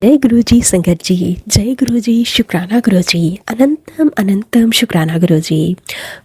जय गुरु जी संगत जी। जय गुरु जी, शुक्राना गुरु जी, अनंतम अनंतम शुक्राना गुरु जी।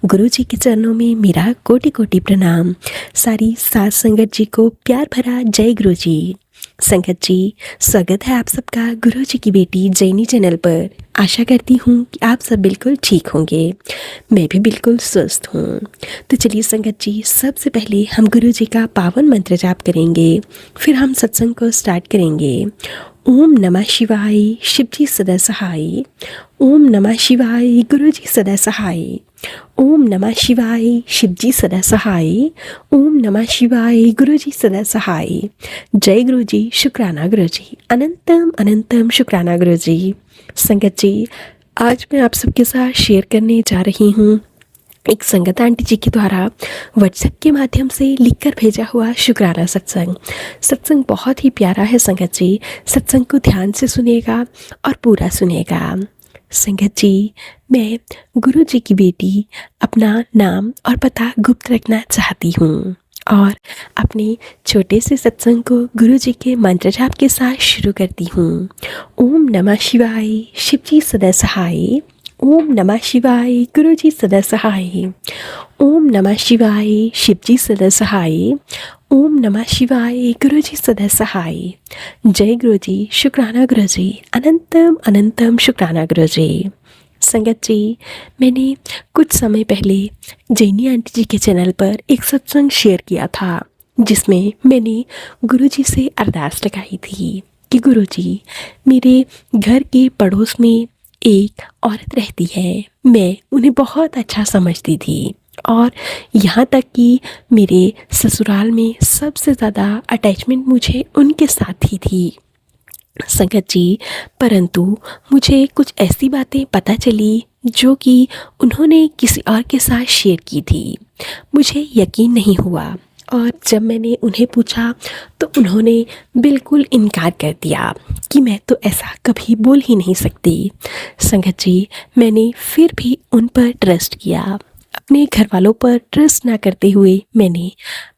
गुरु जी के चरणों में मेरा कोटि कोटि प्रणाम। सारी सात संगत जी को प्यार भरा जय गुरु जी। संगत जी, स्वागत है आप सबका गुरु जी की बेटी जैनी चैनल पर। आशा करती हूँ कि आप सब बिल्कुल ठीक होंगे। मैं भी बिल्कुल स्वस्थ हूँ। तो चलिए संगत जी, सबसे पहले हम गुरु जी का पावन मंत्र जाप करेंगे, फिर हम सत्संग को स्टार्ट करेंगे। ओम नमः शिवाय, शिव जी सदा सहाय। ओम नमः शिवाय, गुरु जी सदा सहाय। ओम नमः शिवाय, शिव जी सदा सहाय। ओम नमः शिवाय, गुरु जी सदा सहाय। जय गुरु जी, शुक्राना गुरु जी, अनंतम अनंतम शुक्राना गुरु जी। संगत जी, आज मैं आप सबके साथ शेयर करने जा रही हूँ एक संगत आंटी जी के द्वारा व्हाट्सएप के माध्यम से लिखकर भेजा हुआ शुक्राना सत्संग। सत्संग बहुत ही प्यारा है संगत जी। सत्संग को ध्यान से सुनिएगा और पूरा सुनिएगा। संगत जी, मैं गुरु जी की बेटी अपना नाम और पता गुप्त रखना चाहती हूँ और अपने छोटे से सत्संग को गुरु जी के मंत्र जाप के साथ शुरू करती हूँ। ओम नमः शिवाय, शिव जी सदा सहाय। ओम नमः शिवाय, गुरु जी सदा सहाय। ओम नमः शिवाय, शिव जी सदा सहाय। ओम नमः शिवाय, गुरु जी सदा सहाय। जय गुरु जी, शुक्राना गुरु जी, अनंतम अनंतम शुक्राना गुरु जी। संगत जी, मैंने कुछ समय पहले जैनी आंटी जी के चैनल पर एक सत्संग शेयर किया था, जिसमें मैंने गुरु जी से अरदास लगाई थी कि गुरु जी, मेरे घर के पड़ोस में एक औरत रहती है। मैं उन्हें बहुत अच्छा समझती थी और यहाँ तक कि मेरे ससुराल में सबसे ज़्यादा अटैचमेंट मुझे उनके साथ ही थी। संगत जी, परंतु मुझे कुछ ऐसी बातें पता चली जो कि उन्होंने किसी और के साथ शेयर की थी। मुझे यकीन नहीं हुआ और जब मैंने उन्हें पूछा तो उन्होंने बिल्कुल इनकार कर दिया कि मैं तो ऐसा कभी बोल ही नहीं सकती। संगत जी, मैंने फिर भी उन पर ट्रस्ट किया। अपने घर वालों पर ट्रस्ट ना करते हुए मैंने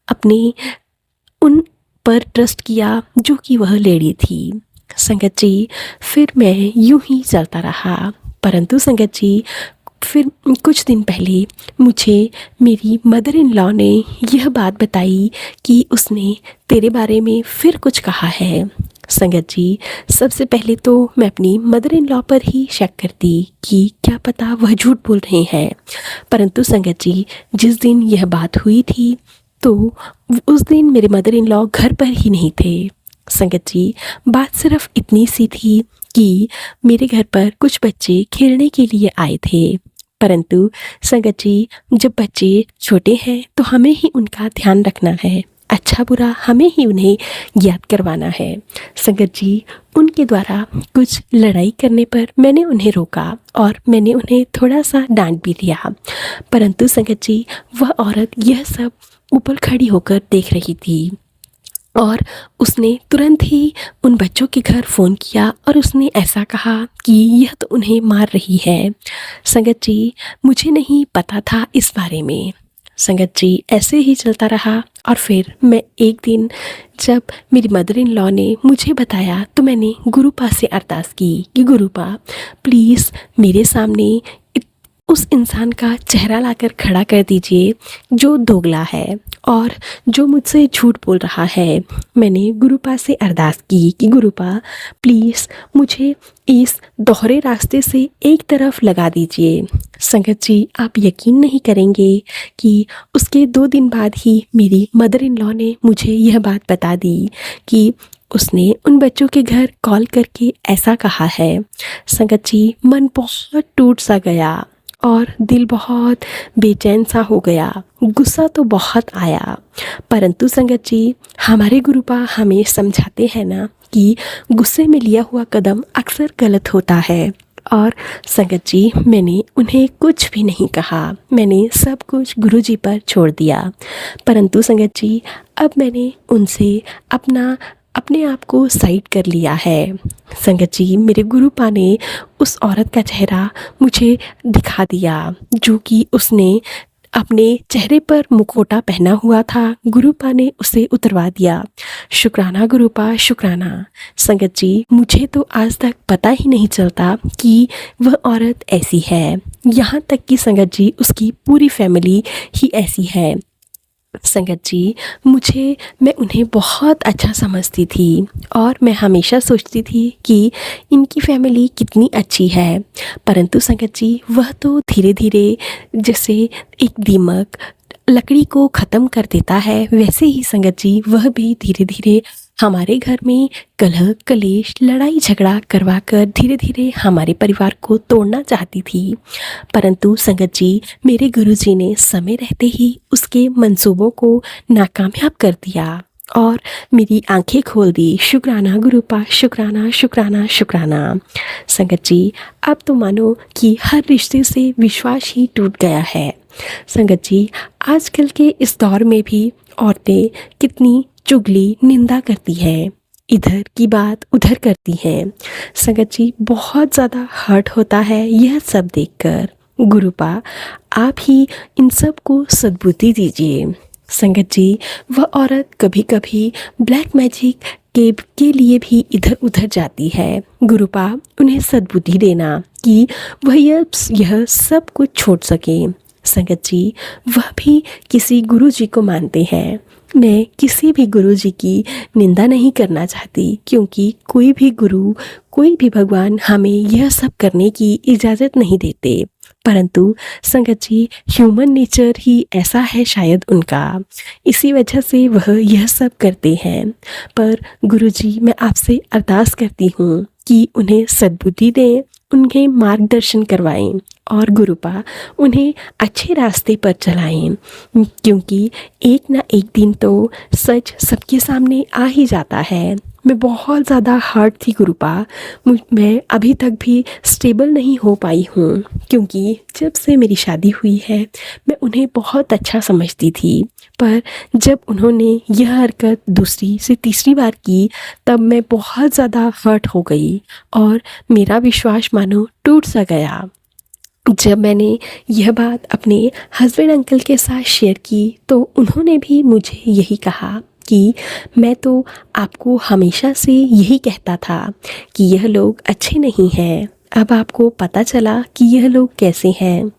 अपने उन पर ट्रस्ट किया जो कि वह लेडी थी। संगत जी, फिर मैं यूं ही चलता रहा। परंतु संगत जी, फिर कुछ दिन पहले मुझे मेरी मदर इन लॉ ने यह बात बताई कि उसने तेरे बारे में फिर कुछ कहा है। संगत जी, सबसे पहले तो मैं अपनी मदर इन लॉ पर ही शक करती कि क्या पता वह झूठ बोल रहे हैं। परंतु संगत जी, जिस दिन यह बात हुई थी तो उस दिन मेरे मदर इन लॉ घर पर ही नहीं थे। संगत जी, बात सिर्फ इतनी सी थी कि मेरे घर पर कुछ बच्चे खेलने के लिए आए थे। परंतु संगत जी, जब बच्चे छोटे हैं तो हमें ही उनका ध्यान रखना है, अच्छा बुरा हमें ही उन्हें याद करवाना है। संगत जी, उनके द्वारा कुछ लड़ाई करने पर मैंने उन्हें रोका और मैंने उन्हें थोड़ा सा डांट भी दिया। परंतु संगत जी, वह औरत यह सब ऊपर खड़ी होकर देख रही थी और उसने तुरंत ही उन बच्चों के घर फ़ोन किया और उसने ऐसा कहा कि यह तो उन्हें मार रही है। संगत जी, मुझे नहीं पता था इस बारे में। संगत जी, ऐसे ही चलता रहा और फिर मैं एक दिन जब मेरी मदर इन लॉ ने मुझे बताया तो मैंने गुरुपा से अरदास की कि गुरुपा, प्लीज़ मेरे सामने उस इंसान का चेहरा लाकर खड़ा कर दीजिए जो दोगला है और जो मुझसे झूठ बोल रहा है। मैंने गुरुपा से अरदास की कि गुरुपा, प्लीज़ मुझे इस दोहरे रास्ते से एक तरफ लगा दीजिए। संगत जी, आप यकीन नहीं करेंगे कि उसके 2 दिन बाद ही मेरी मदर इन लॉ ने मुझे यह बात बता दी कि उसने उन बच्चों के घर कॉल करके ऐसा कहा है। संगत जी, मन बहुत टूट सा गया और दिल बहुत बेचैन सा हो गया। गुस्सा तो बहुत आया, परंतु संगत जी, हमारे गुरुपा हमें समझाते हैं ना कि गुस्से में लिया हुआ कदम अक्सर गलत होता है। और संगत जी, मैंने उन्हें कुछ भी नहीं कहा, मैंने सब कुछ गुरुजी पर छोड़ दिया। परंतु संगत जी, अब मैंने उनसे अपने आप को साइड कर लिया है। संगत जी, मेरे गुरुपा ने उस औरत का चेहरा मुझे दिखा दिया जो कि उसने अपने चेहरे पर मुखौटा पहना हुआ था, गुरुपा ने उसे उतरवा दिया। शुक्राना गुरुपा, शुक्राना। संगत जी, मुझे तो आज तक पता ही नहीं चलता कि वह औरत ऐसी है। यहाँ तक कि संगत जी, उसकी पूरी फैमिली ही ऐसी है। संगत जी, मैं उन्हें बहुत अच्छा समझती थी और मैं हमेशा सोचती थी कि इनकी फैमिली कितनी अच्छी है। परंतु संगत जी, वह तो धीरे धीरे जैसे एक दीमक लकड़ी को ख़त्म कर देता है, वैसे ही संगत जी वह भी धीरे धीरे हमारे घर में कलह कलेश लड़ाई झगड़ा करवा कर धीरे धीरे हमारे परिवार को तोड़ना चाहती थी। परंतु संगत जी, मेरे गुरुजी ने समय रहते ही उसके मंसूबों को नाकामयाब कर दिया और मेरी आंखें खोल दी। शुक्राना गुरुपा, शुक्राना शुक्राना शुक्राना। संगत जी, अब तो मानो कि हर रिश्ते से विश्वास ही टूट गया है। संगत जी, आजकल के इस दौर में भी औरतें कितनी चुगली निंदा करती हैं, इधर की बात उधर करती हैं। संगत जी, बहुत ज़्यादा हर्ट होता है यह सब देखकर। गुरुपा, आप ही इन सब को सद्बुद्धि दीजिए। संगत जी, वह औरत कभी कभी ब्लैक मैजिक के लिए भी इधर उधर जाती है। गुरुपा, उन्हें सद्बुद्धि देना कि वह यह सब कुछ छोड़ सके। संगत जी, वह भी किसी गुरु जी को मानते हैं। मैं किसी भी गुरु जी की निंदा नहीं करना चाहती, क्योंकि कोई भी गुरु कोई भी भगवान हमें यह सब करने की इजाज़त नहीं देते। परंतु संगत जी, ह्यूमन नेचर ही ऐसा है शायद उनका, इसी वजह से वह यह सब करते हैं। पर गुरुजी, मैं आपसे अरदास करती हूँ कि उन्हें सद्बुद्धि दें, उन्हें मार्गदर्शन करवाएं और गुरुपा उन्हें अच्छे रास्ते पर चलाएं, क्योंकि एक ना एक दिन तो सच सबके सामने आ ही जाता है। मैं बहुत ज़्यादा हर्ट थी गुरुपा। मैं अभी तक भी स्टेबल नहीं हो पाई हूँ, क्योंकि जब से मेरी शादी हुई है मैं उन्हें बहुत अच्छा समझती थी। पर जब उन्होंने यह हरकत दूसरी से तीसरी बार की, तब मैं बहुत ज़्यादा हर्ट हो गई और मेरा विश्वास मानो टूट सा गया। जब मैंने यह बात अपने हस्बैंड अंकल के साथ शेयर की, तो उन्होंने भी मुझे यही कहा कि मैं तो आपको हमेशा से यही कहता था कि यह लोग अच्छे नहीं हैं। अब आपको पता चला कि यह लोग कैसे हैं।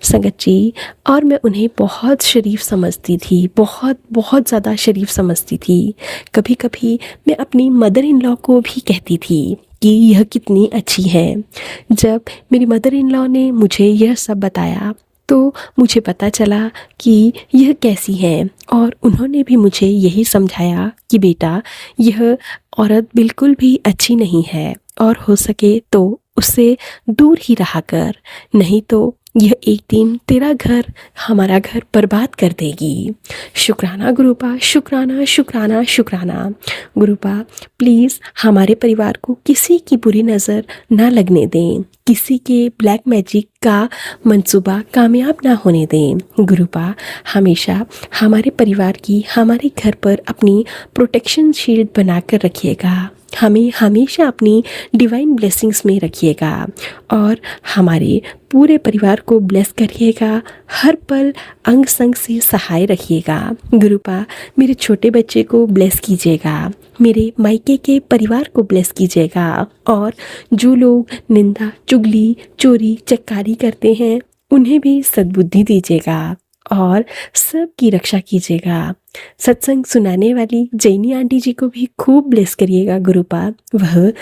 संगत जी, और मैं उन्हें बहुत शरीफ समझती थी, बहुत बहुत ज़्यादा शरीफ समझती थी। कभी कभी मैं अपनी मदर इन लॉ को भी कहती थी कि यह कितनी अच्छी है। जब मेरी मदर इन लॉ ने मुझे यह सब बताया, तो मुझे पता चला कि यह कैसी है, और उन्होंने भी मुझे यही समझाया कि बेटा, यह औरत बिल्कुल भी अच्छी नहीं है और हो सके तो उससे दूर ही रहा कर, नहीं तो यह एक दिन तेरा घर, हमारा घर बर्बाद कर देगी। शुक्राना गुरुपा, शुक्राना शुक्राना शुक्राना। गुरुपा, प्लीज़ हमारे परिवार को किसी की बुरी नज़र ना लगने दें, किसी के ब्लैक मैजिक का मंसूबा कामयाब ना होने दें। गुरुपा, हमेशा हमारे परिवार की, हमारे घर पर अपनी प्रोटेक्शन शील्ड बनाकर रखिएगा, हमें हमेशा अपनी डिवाइन ब्लेसिंग्स में रखिएगा और हमारे पूरे परिवार को ब्लेस करिएगा, हर पल अंग संग से सहाय रखिएगा। गुरुपा, मेरे छोटे बच्चे को ब्लेस कीजिएगा, मेरे मायके के परिवार को ब्लेस कीजिएगा, और जो लोग निंदा चुगली चोरी चक्कारी करते हैं उन्हें भी सद्बुद्धि दीजिएगा और सबकी रक्षा कीजिएगा। सत्संग सुनाने वाली जैनी आंटी जी को भी खूब ब्लेस करिएगा गुरुपा। वह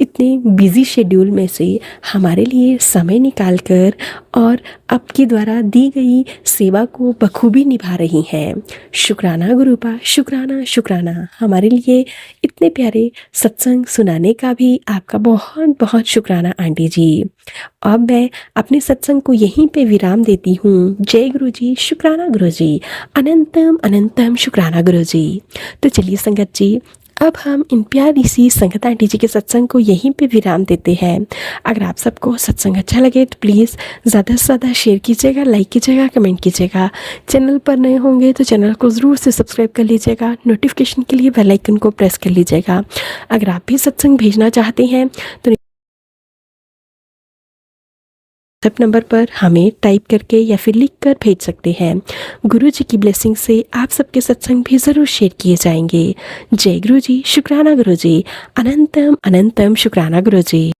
इतने बिजी शेड्यूल में से हमारे लिए समय निकाल कर और आपके द्वारा दी गई सेवा को बखूबी निभा रही हैं। शुक्राना गुरुपा, शुक्राना शुक्राना। हमारे लिए इतने प्यारे सत्संग सुनाने का भी आपका बहुत बहुत शुक्राना आंटी जी। अब मैं अपने सत्संग को यहीं पे विराम देती हूँ। जय गुरु जी, शुक्राना गुरु जी, अनंतम अनंतम शुक्राना गुरु जी। तो चलिए संगत जी, अब हम इन प्यारी सी संगत आंटी जी के सत्संग को यहीं पे विराम देते हैं। अगर आप सबको सत्संग अच्छा लगे तो प्लीज़ ज़्यादा से ज़्यादा शेयर कीजिएगा, लाइक कीजिएगा, कमेंट कीजिएगा। चैनल पर नए होंगे तो चैनल को ज़रूर से सब्सक्राइब कर लीजिएगा, नोटिफिकेशन के लिए बेल आइकन को प्रेस कर लीजिएगा। अगर आप भी सत्संग भेजना चाहते हैं तो व्हाट्सएप नंबर पर हमें टाइप करके या फिर लिख कर भेज सकते हैं। गुरु जी की ब्लेसिंग से आप सबके सत्संग भी ज़रूर शेयर किए जाएंगे। जय गुरु जी, शुक्राना गुरु जी, अनंतम अनंतम शुक्राना गुरु जी।